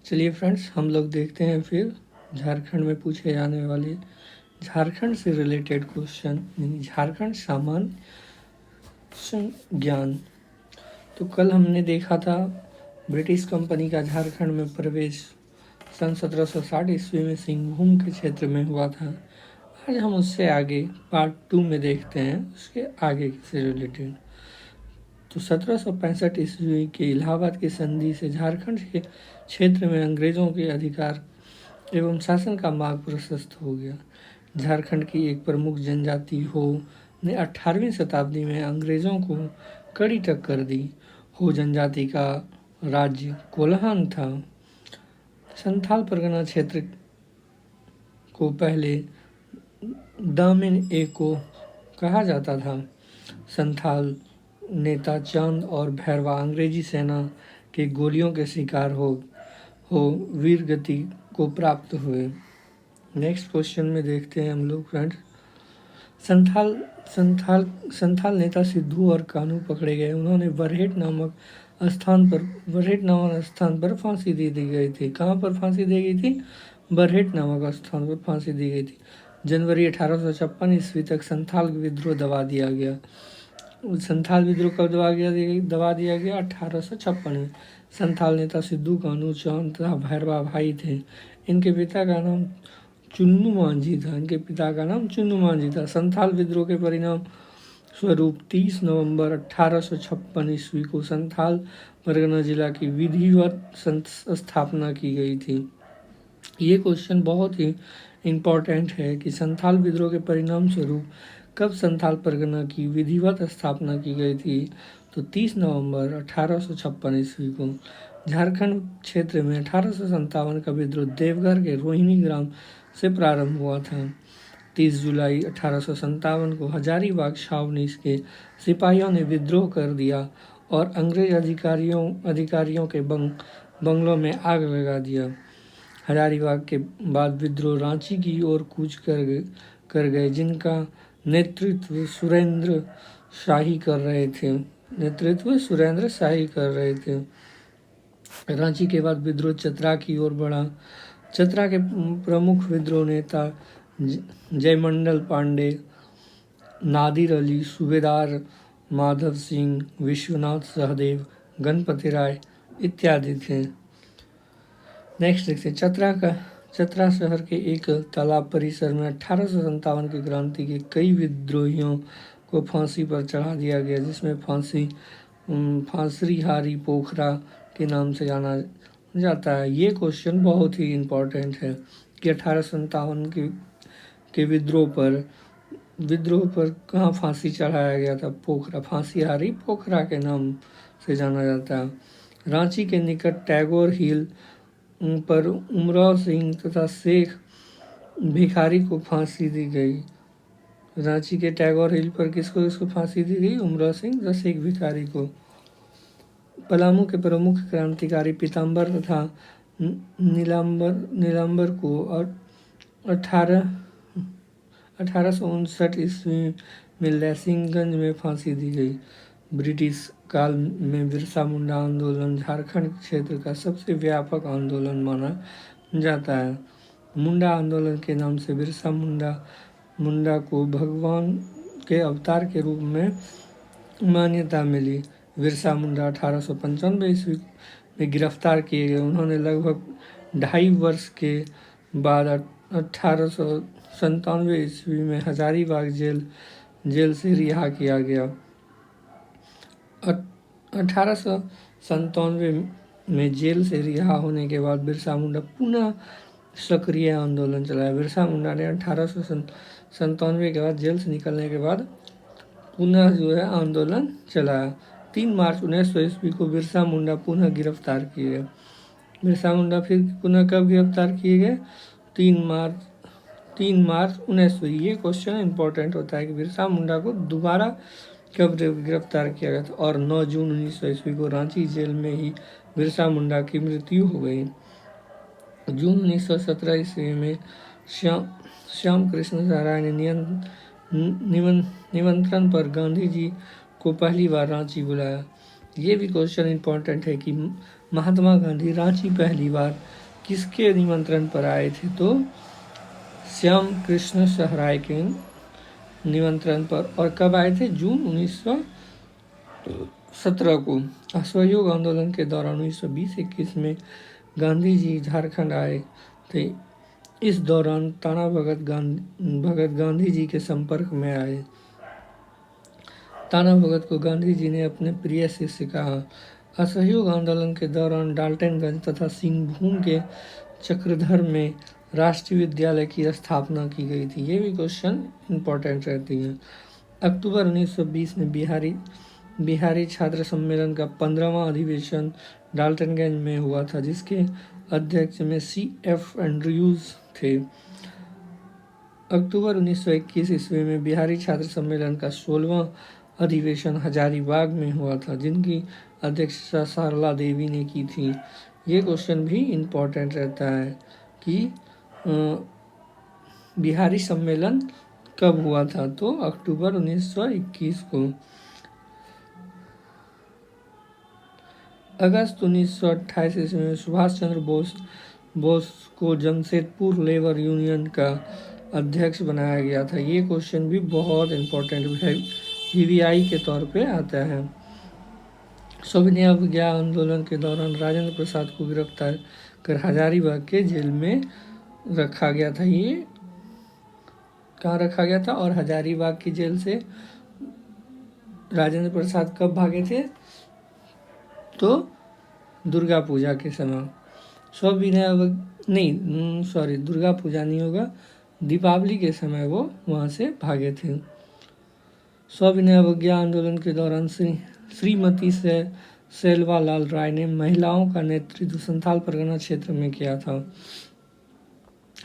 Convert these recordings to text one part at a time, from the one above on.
चलिए फ्रेंड्स, हम लोग देखते हैं फिर झारखंड में पूछे जाने वाले झारखंड से रिलेटेड क्वेश्चन, यानी झारखंड सामान्य ज्ञान। तो कल हमने देखा था ब्रिटिश कंपनी का झारखंड में प्रवेश सन 1760 ईस्वी में सिंहभूम के क्षेत्र में हुआ था। आज हम उससे आगे पार्ट 2 में देखते हैं, उसके आगे से रिलेटेड। तो 1765 ईस्वी के इलाहाबाद की संधि से झारखंड के क्षेत्र में अंग्रेजों के अधिकार एवं शासन का मार्ग प्रशस्त हो गया। झारखंड की एक प्रमुख जनजाति हो ने 18वीं शताब्दी में अंग्रेजों को कड़ी टक्कर दी। हो जनजाति का राज्य कोल्हान था। संथाल परगना क्षेत्र को पहले दामिन एको कहा जाता था। संथाल नेता चांद और भैरवा अंग्रेजी सेना के गोलियों के शिकार हो वीर गति को प्राप्त हुए। नेक्स्ट क्वेश्चन में देखते हैं हम लोग फ्रेंड्स। संथाल नेता सिद्धू और कानू पकड़े गए। उन्होंने बरहेट नामक स्थान पर फांसी दी गई थी। कहाँ पर फांसी दी गई थी? बरहेट नामक स्थान पर फांसी दी गई थी। जनवरी 1856 ईस्वी तक संथाल विद्रोह दबा दिया गया। संथाल विद्रोह कब दबा दिया गया? 1856 में। संथाल नेता सिद्धू कानू चांद तथा भैरवा भाई थे। इनके पिता का नाम चुन्नू मांझी था। संथाल विद्रोह के परिणाम स्वरूप 30 नवंबर 1856 ईस्वी को संथाल परगना जिला की विधिवत स्थापना की गई थी। ये क्वेश्चन बहुत ही इम्पोर्टेंट है कि संथाल विद्रोह के परिणाम स्वरूप कब संथाल परगना की विधिवत स्थापना की गई थी? तो 30 नवंबर 1856 ईस्वी को। झारखंड क्षेत्र में 1857 का विद्रोह देवघर के रोहिणी ग्राम से प्रारंभ हुआ था। 30 जुलाई 1857 को हजारीबाग छावनी के सिपाहियों ने विद्रोह कर दिया और अंग्रेज अधिकारियों के बंगलों में आग लगा दिया। हजारीबाग के बाद विद्रोह रांची की ओर कूच कर गए, जिनका नेतृत्व सुरेंद्र शाही कर रहे थे। रांची के बाद विद्रोह चतरा की ओर बढ़ा। चतरा के प्रमुख विद्रोह नेता जयमंडल पांडे, नादिर अली, सूबेदार माधव सिंह, विश्वनाथ सहदेव, गणपति राय इत्यादि थे। नेक्स्ट देखते चतरा शहर के एक तालाब परिसर में 1857 की क्रांति के कई विद्रोहियों को फांसी पर चढ़ा दिया गया, जिसमें फांसरीहारी पोखरा के नाम से जाना जाता है। ये क्वेश्चन बहुत ही इम्पोर्टेंट है कि 1857 के विद्रोह पर कहाँ फांसी चढ़ाया गया था? पोखरा, फांसीहारी पोखरा के नाम से जाना जाता है। रांची के निकट टैगोर हिल पर उमराव सिंह तथा शेख भिखारी को फांसी दी गई। रांची के टैगोर हिल पर किसको फांसी दी गई? उमराव सिंह तथा शेख भिखारी को। पलामू के प्रमुख क्रांतिकारी पीताम्बर तथा नीलाम्बर को 1859 ईस्वी में लैसिंगगंज में फांसी दी गई। ब्रिटिश काल में बिरसा मुंडा आंदोलन झारखंड क्षेत्र का सबसे व्यापक आंदोलन माना जाता है। मुंडा आंदोलन के नाम से बिरसा मुंडा को भगवान के अवतार के रूप में मान्यता मिली। बिरसा मुंडा 1895 ईस्वी में गिरफ्तार किए गए। उन्होंने लगभग 2.5 वर्ष के बाद 1897 ईस्वी में हजारीबाग जेल से रिहा किया गया। 1897 में जेल से रिहा होने के बाद बिरसा मुंडा पुनः सक्रिय आंदोलन चलाया। बिरसा मुंडा ने 1897 के बाद जेल से निकलने के बाद पुनः आंदोलन चलाया। 3 मार्च 1900 ईस्वी को बिरसा मुंडा पुनः गिरफ्तार किए गए। बिरसा मुंडा फिर पुनः कब गिरफ्तार किए गए? 3 मार्च 1900। ये क्वेश्चन इम्पोर्टेंट होता है कि बिरसा मुंडा को दोबारा कब गिरफ्तार किया गया था। और 9 जून 1900 ईस्वी को रांची जेल में ही बिरसा मुंडा की मृत्यु हो गई। जून 1917 ईस्वी में श्याम कृष्ण राय ने निमंत्रण पर गांधी जी को पहली बार रांची बुलाया। ये भी क्वेश्चन इम्पोर्टेंट है कि महात्मा गांधी रांची पहली बार किसके निमंत्रण पर आए थे? तो श्याम कृष्ण सहराय के निमंत्रण पर। और कब आए थे? जून 1917 को। असहयोग आंदोलन के दौरान 1920-21 में गांधी जी झारखंड आए थे। इस दौरान ताना भगत गांधी जी के संपर्क में आए। ताना भगत को गांधी जी ने अपने प्रिय शिष्य कहा। असहयोग आंदोलन के दौरान डाल्टनगंज तथा सिंहभूम के चक्रधर में राष्ट्रीय विद्यालय की स्थापना की गई थी। ये भी क्वेश्चन इंपॉर्टेंट रहती है। अक्टूबर 1920 में बिहारी छात्र सम्मेलन का 15वां अधिवेशन डाल्टनगंज में हुआ था, जिसके अध्यक्ष में C.F. एंड्रयूज थे। अक्टूबर 1921 ईस्वी में बिहारी छात्र सम्मेलन का 16वां अधिवेशन हजारीबाग में हुआ था, जिनकी अध्यक्षता सरला देवी ने की थी। ये क्वेश्चन भी इम्पोर्टेंट रहता है कि बिहारी सम्मेलन कब हुआ था? तो अक्टूबर 1921 को। अगस्त 1928 ईस्वी में सुभाष चंद्र बोस को जमशेदपुर लेबर यूनियन का अध्यक्ष बनाया गया था। ये क्वेश्चन भी बहुत इम्पोर्टेंट है, VVI के तौर पे आता है। सविनय अवज्ञा आंदोलन के दौरान राजेंद्र प्रसाद को गिरफ्तार कर हजारीबाग के जेल में रखा गया था। ये कहाँ रखा गया था? और हजारीबाग की जेल से राजेंद्र प्रसाद कब भागे थे? तो दुर्गा पूजा के समय। दुर्गा पूजा नहीं होगा, दीपावली के समय वो वहाँ से भागे थे। सविनय अवज्ञा आंदोलन के दौरान श्रीमती सेल्वा लाल राय ने महिलाओं का नेतृत्व संथाल परगना क्षेत्र में किया था।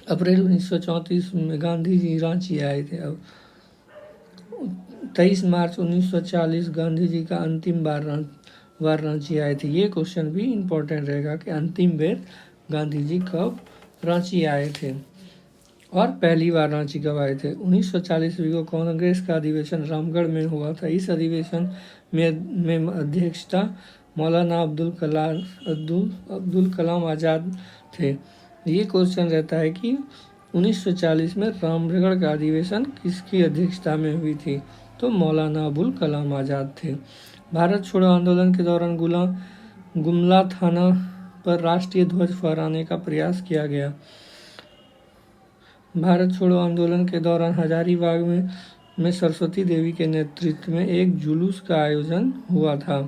अप्रैल 1934 में गांधी जी रांची आए थे। अब 23 मार्च 1940 गांधी जी का अंतिम बार रांची आए थे। ये क्वेश्चन भी इम्पोर्टेंट रहेगा कि अंतिम बेर गांधी जी कब रांची आए थे और पहली बार रांची कब आए थे। 1940 को कांग्रेस का अधिवेशन रामगढ़ में हुआ था। इस अधिवेशन में अध्यक्षता मौलाना अब्दुल कलाम आज़ाद थे। ये क्वेश्चन रहता है कि 1940 में रामगढ़ का अधिवेशन किसकी अध्यक्षता में हुई थी? तो मौलाना अबुल कलाम आज़ाद थे। भारत छोड़ो आंदोलन के दौरान गुमला थाना पर राष्ट्रीय ध्वज फहराने का प्रयास किया गया। भारत छोड़ो आंदोलन के दौरान हजारीबाग में सरस्वती देवी के नेतृत्व में एक जुलूस का आयोजन हुआ था।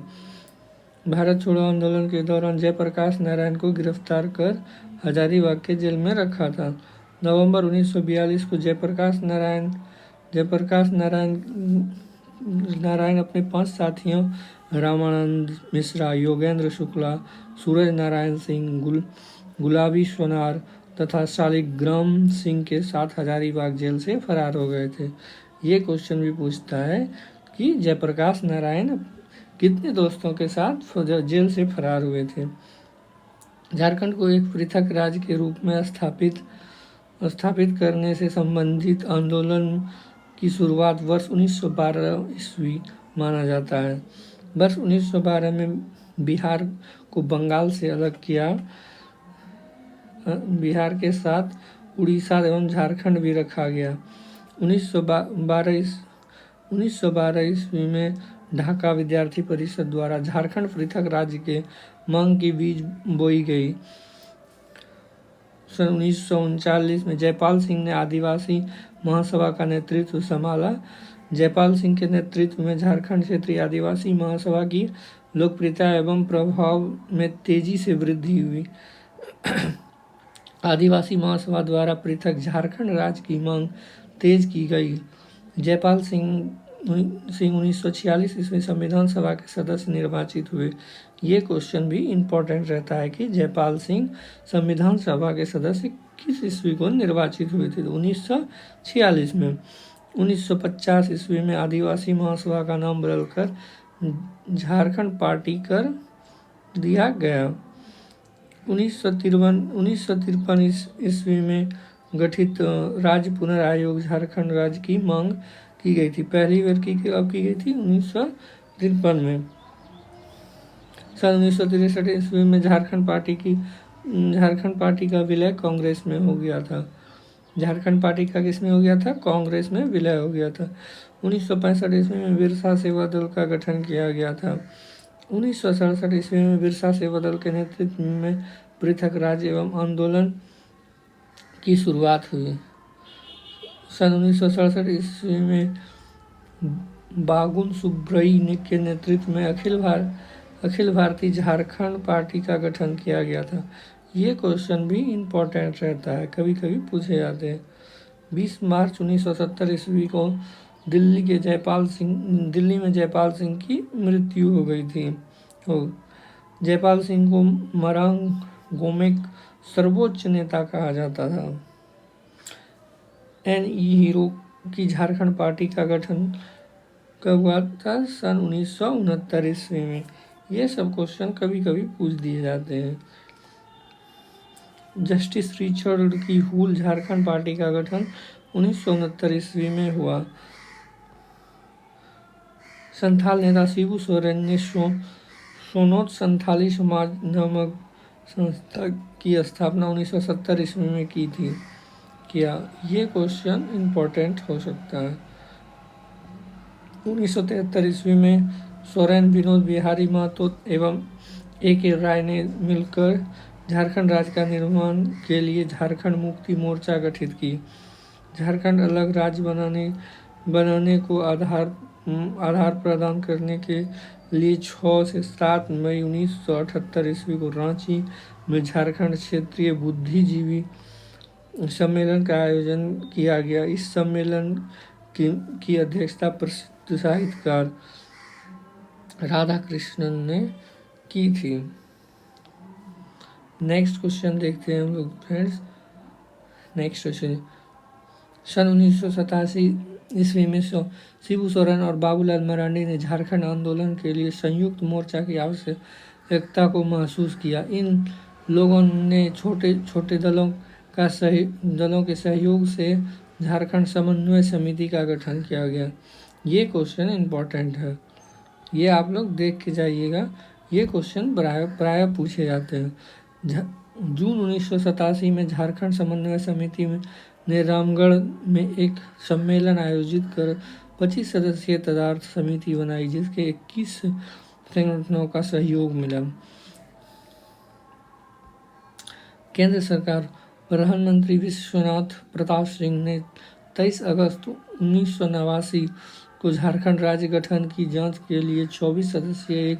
भारत छोड़ो आंदोलन के दौरान जयप्रकाश नारायण को गिरफ्तार कर हजारीबाग के जेल में रखा था। नवंबर 1942 को जयप्रकाश नारायण अपने 5 साथियों रामानंद मिश्रा, योगेंद्र शुक्ला, सूरज नारायण सिंह, गुलाबी सोनार तथा शालिग्राम सिंह के साथ हजारीबाग जेल से फरार हो गए थे। ये क्वेश्चन भी पूछता है कि जयप्रकाश नारायण कितने दोस्तों के साथ जेल से फरार हुए थे। झारखंड को एक पृथक राज्य के रूप में स्थापित करने से संबंधित आंदोलन की शुरुआत वर्ष 1912 ईस्वी माना जाता है। वर्ष 1912 में बिहार को बंगाल से अलग किया। बिहार के साथ उड़ीसा एवं झारखंड भी रखा गया। 1912 ईस्वी में ढाका विद्यार्थी परिषद द्वारा झारखंड पृथक राज्य के मांग की बीज बोई गई। सन 1939 में जयपाल सिंह ने आदिवासी महासभा का नेतृत्व संभाला। जयपाल सिंह के नेतृत्व में झारखंड क्षेत्रीय आदिवासी महासभा की लोकप्रियता एवं प्रभाव में तेजी से वृद्धि हुई। आदिवासी महासभा द्वारा पृथक झारखंड राज्य की मांग तेज की गई। जयपाल सिंह 1946 ईस्वी संविधान सभा के सदस्य निर्वाचित हुए। ये क्वेश्चन भी इम्पोर्टेंट रहता है कि जयपाल सिंह संविधान सभा के सदस्य किस ईस्वी को निर्वाचित हुए थे? 1946 में। 1950 ईस्वी में आदिवासी महासभा का नाम बदलकर झारखंड पार्टी कर दिया गया। 1953 ईस्वी में गठित राज्य पुनर्आयोग झारखंड राज्य की मांग की गई थी। पहली बार कब की गई थी? 1953 में। सन 1963 ईस्वी में झारखंड पार्टी की झारखंड पार्टी का विलय कांग्रेस में हो गया था। झारखंड पार्टी का किसमें हो गया था? कांग्रेस में विलय हो गया था। 1965 ईस्वी में बिरसा सेवा दल का गठन किया गया था। 1967 ईस्वी में बिरसा सेवा दल के नेतृत्व में पृथक राज्य एवं आंदोलन की शुरुआत हुई। सन 1967 ईस्वी में बागुन सुब्रई के नेतृत्व में अखिल भारतीय झारखंड पार्टी का गठन किया गया था। ये क्वेश्चन भी इम्पोर्टेंट रहता है, कभी कभी पूछे जाते हैं। 20 मार्च 1970 ईस्वी को दिल्ली में जयपाल सिंह की मृत्यु हो गई थी। जयपाल सिंह को मरांग गोमेक सर्वोच्च नेता कहा जाता था। NE हीरो की झारखंड पार्टी का गठन कब हुआ था? सन 1969 ईस्वी में। ये सब क्वेश्चन कभी कभी पूछ दिए जाते हैं। जस्टिस रिचर्ड की हुल झारखंड पार्टी का गठन 1969 ईस्वी में हुआ। संथाल नेता शिबू सोरेन ने सोनोत संथाली समाज नामक संस्था की स्थापना 1970 ईस्वी में की थी। ये क्वेश्चन इम्पोर्टेंट हो सकता है। 1973 ईस्वी में सोरेन, विनोद बिहारी महतो एवं AK राय ने मिलकर झारखंड राज्य का निर्माण के लिए झारखंड मुक्ति मोर्चा गठित की। झारखंड अलग राज्य बनाने को आधार प्रदान करने के लिए 6 से 7 मई 1978 ईस्वी को रांची में झारखंड क्षेत्रीय बुद्धिजीवी सम्मेलन का आयोजन किया गया। इस सम्मेलन की अध्यक्षता प्रसिद्ध साहित्यकार राधा कृष्णन ने की थी। नेक्स्ट क्वेश्चन देखते हैं हम लोग फ्रेंड्स। नेक्स्ट क्वेश्चन, सन 1987 ईस्वी में शिबू सोरेन और बाबूलाल मरांडी ने झारखंड आंदोलन के लिए संयुक्त मोर्चा की आवश्यकता को महसूस किया। इन लोगों ने छोटे छोटे दलों के सहयोग से झारखंड समन्वय समिति का गठन किया गया। ये क्वेश्चन इम्पोर्टेंट है, ये आप लोग देख के जाइएगा। ये क्वेश्चन प्राय पूछे जाते हैं। जून 1987 में झारखंड समन्वय समिति ने रामगढ़ में एक सम्मेलन आयोजित कर 25 सदस्यीय तदारख समिति बनाई, जिसके 21 संगठनों का सहयोग मिला। केंद्र सरकार प्रधानमंत्री विश्वनाथ प्रताप सिंह ने 23 अगस्त 1989 को झारखंड राज्य गठन की जांच के लिए 24 सदस्यीय एक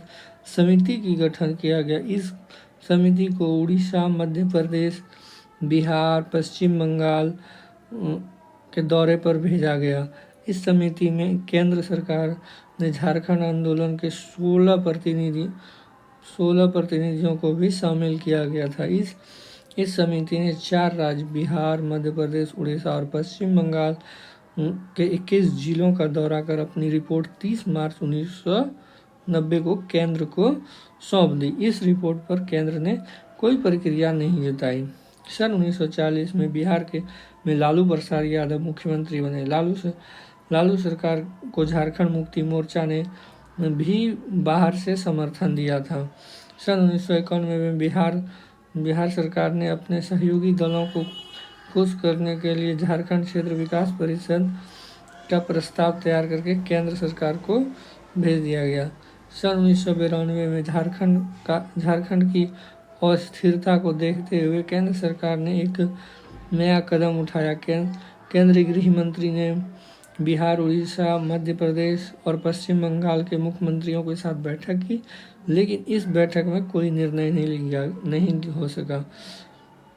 समिति की गठन किया गया। इस समिति को उड़ीसा, मध्य प्रदेश, बिहार, पश्चिम बंगाल के दौरे पर भेजा गया। इस समिति में केंद्र सरकार ने झारखंड आंदोलन के 16 प्रतिनिधियों को भी शामिल किया गया था। इस समिति ने 4 राज्य बिहार, मध्य प्रदेश, उड़ीसा और पश्चिम बंगाल के 21 जिलों का दौरा कर अपनी रिपोर्ट 30 मार्च 1990 को केंद्र को सौंप दी। इस रिपोर्ट पर केंद्र ने कोई प्रतिक्रिया नहीं जताई। सन 1940 में बिहार में लालू प्रसाद यादव मुख्यमंत्री बने। लालू सरकार को झारखंड मुक्ति मोर्चा ने भी बाहर से समर्थन दिया था। सन 1991 में बिहार सरकार ने अपने सहयोगी दलों को खुश करने के लिए झारखंड क्षेत्र विकास परिषद का प्रस्ताव तैयार करके केंद्र सरकार को भेज दिया गया। सन 1992 में झारखंड की अस्थिरता को देखते हुए केंद्र सरकार ने एक नया कदम उठाया। केंद्रीय गृह मंत्री ने बिहार, उड़ीसा, मध्य प्रदेश और पश्चिम बंगाल के मुख्यमंत्रियों के साथ बैठक की, लेकिन इस बैठक में कोई निर्णय नहीं हो सका।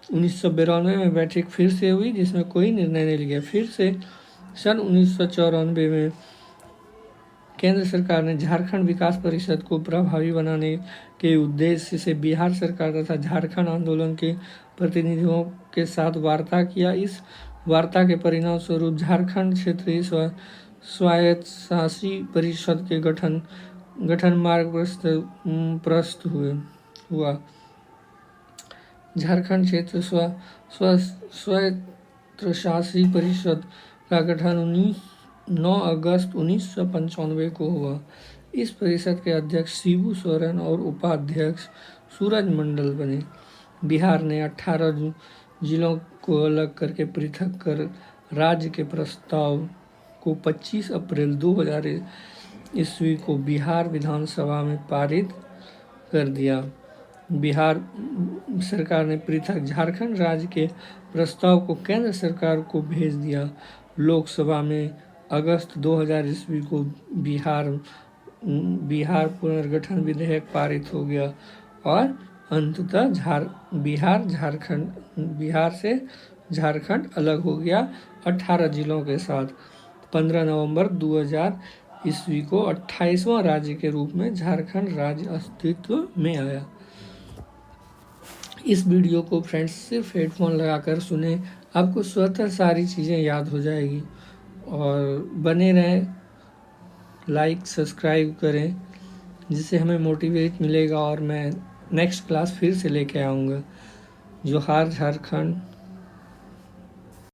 1992 में बैठक फिर से हुई, जिसमें कोई निर्णय नहीं लिया। फिर से सन 1994 में केंद्र सरकार ने झारखंड विकास परिषद को प्रभावी बनाने के उद्देश्य से बिहार सरकार तथा झारखंड आंदोलन के प्रतिनिधियों के साथ वार्ता किया। इस वार्ता के परिणाम स्वरूप झारखंड क्षेत्रीय स्वायत्तशासी परिषद के गठन मार्ग प्रशस्त हुआ। झारखंड क्षेत्र स्वायत्तशासी परिषद का गठन 9 अगस्त 1995 को हुआ। इस परिषद के अध्यक्ष शिबू सोरेन और उपाध्यक्ष सूरज मंडल बने। बिहार ने 18 जिलों को अलग करके पृथक कर राज्य के प्रस्ताव को 25 अप्रैल 2000 ईस्वी को बिहार विधानसभा में पारित कर दिया। बिहार सरकार ने पृथक झारखंड राज्य के प्रस्ताव को केंद्र सरकार को भेज दिया। लोकसभा में अगस्त 2000 ईस्वी को बिहार पुनर्गठन विधेयक पारित हो गया और अंततः बिहार से झारखंड अलग हो गया 18 जिलों के साथ। 15 नवंबर 2000 ईस्वी को 28वां राज्य के रूप में झारखंड राज्य अस्तित्व में आया। इस वीडियो को फ्रेंड्स सिर्फ हेडफोन लगाकर सुने, आपको स्वतः सारी चीज़ें याद हो जाएगी। और बने रहें, लाइक सब्सक्राइब करें, जिससे हमें मोटिवेट मिलेगा और मैं नेक्स्ट क्लास फिर से लेके आऊँगा। जोहार झारखंड।